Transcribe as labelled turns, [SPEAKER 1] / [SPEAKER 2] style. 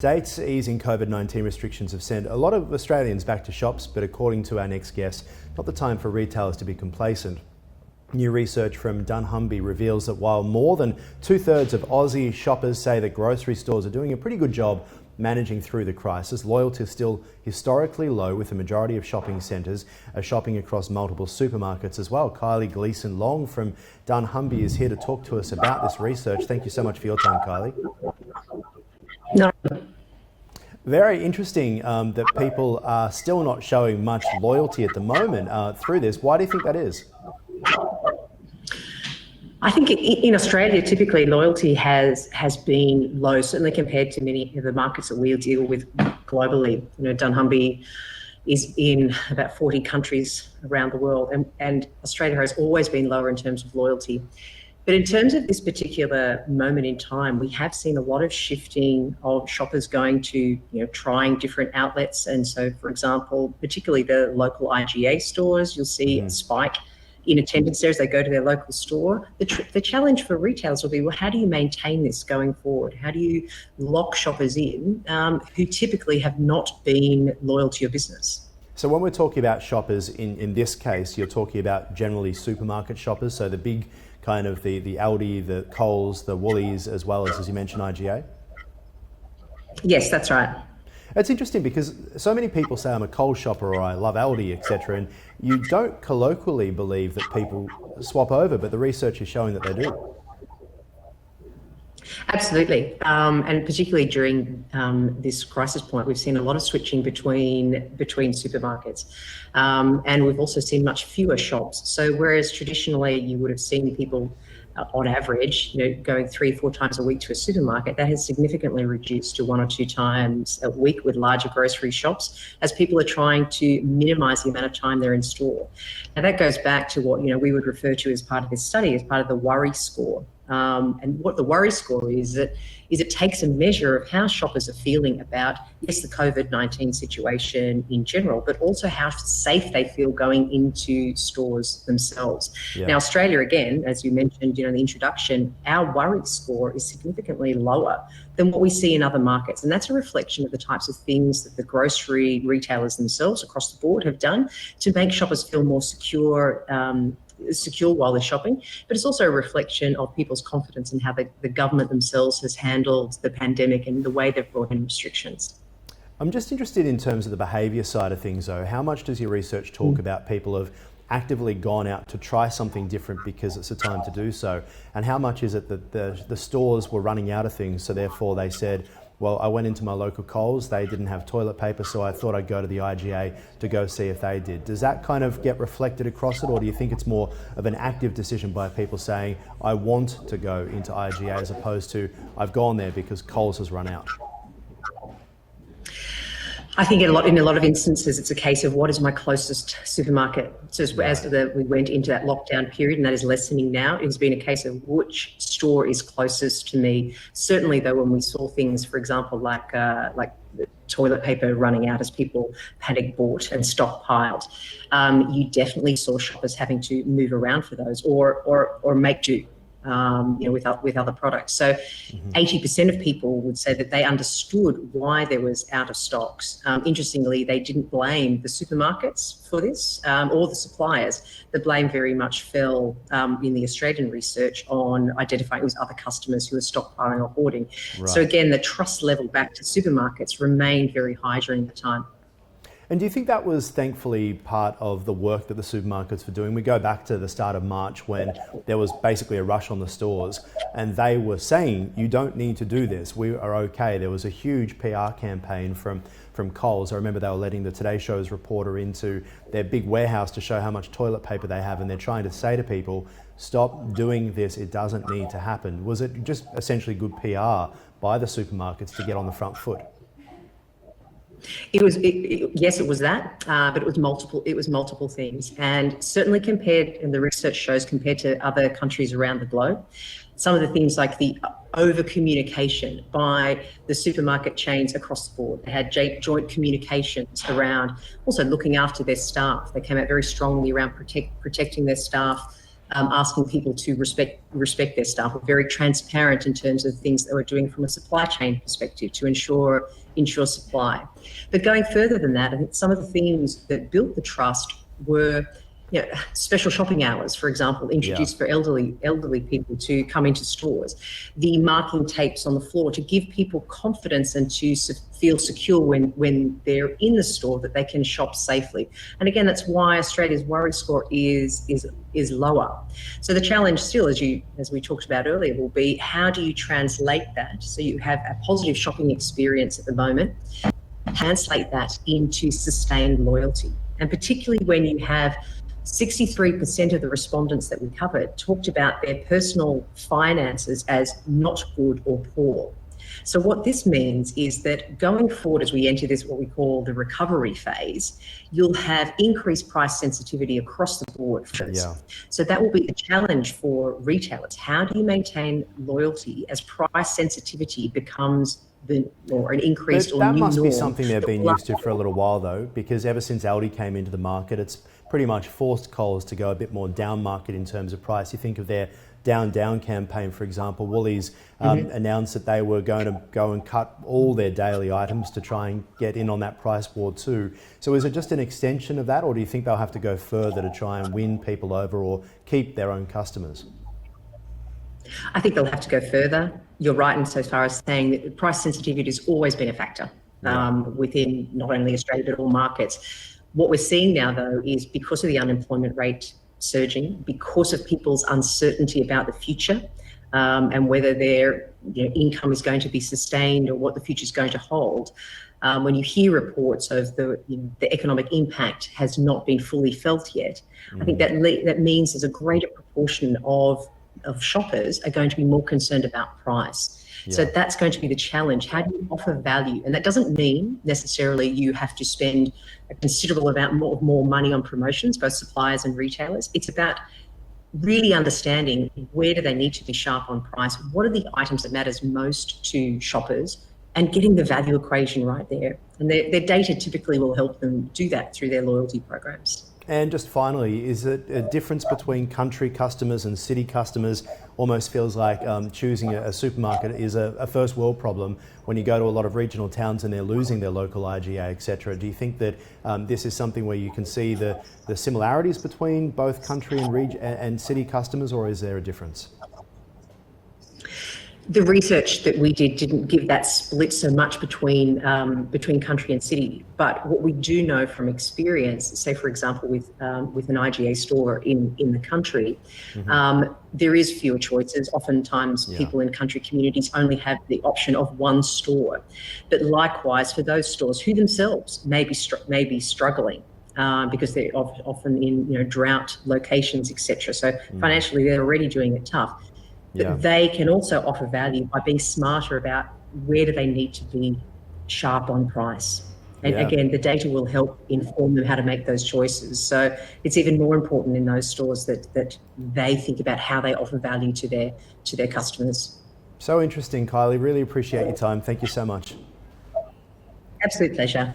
[SPEAKER 1] States easing COVID-19 restrictions have sent a lot of Australians back to shops, but according to our next guest, not the time for retailers to be complacent. New research from dunnhumby reveals that while more than 2/3 of Aussie shoppers say that grocery stores are doing a pretty good job managing through the crisis, loyalty is still historically low, with the majority of shopping centres shopping across multiple supermarkets as well. Kylie Gleeson Long from dunnhumby is here to talk to us about this research. Thank you so much for your time, Kylie.
[SPEAKER 2] No.
[SPEAKER 1] Very interesting that people are still not showing much loyalty at the moment through this. Why do you think that is?
[SPEAKER 2] I think in Australia, typically loyalty has been low, certainly compared to many of the markets that we deal with globally. dunnhumby is in about 40 countries around the world, and Australia has always been lower in terms of loyalty. But in terms of this particular moment in time, we have seen a lot of shifting of shoppers going to, trying different outlets. And so, for example, particularly the local IGA stores, you'll see a spike in attendance there as they go to their local store. The challenge for retailers will be, well, how do you maintain this going forward? How do you lock shoppers in who typically have not been loyal to your business?
[SPEAKER 1] So when we're talking about shoppers, in this case, you're talking about generally supermarket shoppers, so the big kind of the Aldi, the Coles, the Woolies, as well as you mentioned, IGA?
[SPEAKER 2] Yes, that's right.
[SPEAKER 1] It's interesting because so many people say I'm a Coles shopper or I love Aldi, etc. And you don't colloquially believe that people swap over, but the research is showing that they do.
[SPEAKER 2] Absolutely, and particularly during this crisis point, we've seen a lot of switching between supermarkets, and we've also seen much fewer shops. So whereas traditionally you would have seen people on average, going 3-4 times a week to a supermarket, that has significantly reduced to 1 or 2 times a week with larger grocery shops, as people are trying to minimise the amount of time they're in store. Now that goes back to what we would refer to as part of this study, as part of the worry score. And what the worry score is it takes a measure of how shoppers are feeling about, yes, the COVID-19 situation in general, but also how safe they feel going into stores themselves. Yeah. Now, Australia, again, as you mentioned, in the introduction, our worry score is significantly lower than what we see in other markets. And that's a reflection of the types of things that the grocery retailers themselves across the board have done to make shoppers feel more secure while they're shopping, but it's also a reflection of people's confidence in how the government themselves has handled the pandemic and the way they've brought in restrictions.
[SPEAKER 1] I'm just interested in terms of the behaviour side of things though. How much does your research talk about people have actively gone out to try something different because it's a time to do so? And how much is it that the stores were running out of things, so therefore they said, well, I went into my local Coles, they didn't have toilet paper, so I thought I'd go to the IGA to go see if they did. Does that kind of get reflected across it, or do you think it's more of an active decision by people saying, I want to go into IGA, as opposed to, I've gone there because Coles has run out?
[SPEAKER 2] I think in a lot of instances, it's a case of what is my closest supermarket. So as we went into that lockdown period, and that is lessening now, it has been a case of which store is closest to me. Certainly, though, when we saw things, for example, like toilet paper running out as people panic bought and stockpiled, you definitely saw shoppers having to move around for those or make do. With other products. So 80% of people would say that they understood why there was out of stocks. Interestingly, they didn't blame the supermarkets for this or the suppliers. The blame very much fell in the Australian research on identifying it was other customers who were stockpiling or hoarding. Right. So again, the trust level back to supermarkets remained very high during the time.
[SPEAKER 1] And do you think that was thankfully part of the work that the supermarkets were doing? We go back to the start of March when there was basically a rush on the stores and they were saying, you don't need to do this, we are okay. There was a huge PR campaign from Coles. I remember they were letting the Today Show's reporter into their big warehouse to show how much toilet paper they have, and they're trying to say to people, stop doing this, it doesn't need to happen. Was it just essentially good PR by the supermarkets to get on the front foot?
[SPEAKER 2] Yes, it was that, but it was multiple things, and certainly and the research shows compared to other countries around the globe, some of the things like the over communication by the supermarket chains across the board. They had joint communications around also looking after their staff. They came out very strongly around protecting their staff asking people to respect their staff. We're very transparent in terms of things that we're doing from a supply chain perspective to ensure supply. But going further than that, I think some of the themes that built the trust were, special shopping hours, for example, introduced for elderly people to come into stores, the marking tapes on the floor to give people confidence and to feel secure when they're in the store that they can shop safely. And again, that's why Australia's worry score is lower. So the challenge still, as we talked about earlier, will be how do you translate that so you have a positive shopping experience at the moment, translate that into sustained loyalty, and particularly when you have 63% of the respondents that we covered talked about their personal finances as not good or poor. So what this means is that going forward, as we enter this, what we call the recovery phase, you'll have increased price sensitivity across the board first. Yeah. So that will be the challenge for retailers. How do you maintain loyalty as price sensitivity becomes an increased or new norm?
[SPEAKER 1] That must be something they've been used to for a little while, though, because ever since Aldi came into the market, it's pretty much forced Coles to go a bit more down market in terms of price. You think of their down campaign, for example. Woolies announced that they were going to go and cut all their daily items to try and get in on that price war too. So is it just an extension of that, or do you think they'll have to go further to try and win people over or keep their own customers?
[SPEAKER 2] I think they'll have to go further. You're right insofar as saying that price sensitivity has always been a factor within not only Australia but all markets. What we're seeing now, though, is because of the unemployment rate surging, because of people's uncertainty about the future and whether their income is going to be sustained or what the future is going to hold, when you hear reports of the economic impact has not been fully felt yet, I think that means there's a greater proportion of shoppers are going to be more concerned about price. Yeah. So that's going to be the challenge. How do you offer value? And that doesn't mean necessarily you have to spend a considerable amount more money on promotions, both suppliers and retailers. It's about really understanding where do they need to be sharp on price, what are the items that matters most to shoppers, and getting the value equation right there. And their data typically will help them do that through their loyalty programs.
[SPEAKER 1] And just finally, is it a difference between country customers and city customers? Almost feels like choosing a supermarket is a first world problem when you go to a lot of regional towns and they're losing their local IGA, etc. Do you think that this is something where you can see the similarities between both country and city customers, or is there a difference?
[SPEAKER 2] The research that we did didn't give that split so much between country and city, but what we do know from experience, say for example with an IGA store in the country, there is fewer choices. Oftentimes people in country communities only have the option of one store, but likewise for those stores who themselves may be struggling because they're often in drought locations, etc. So financially they're already doing it tough. But they can also offer value by being smarter about where do they need to be sharp on price. And again, the data will help inform them how to make those choices. So it's even more important in those stores that they think about how they offer value to their customers.
[SPEAKER 1] So interesting, Kylie. Really appreciate your time. Thank you so much.
[SPEAKER 2] Absolute pleasure.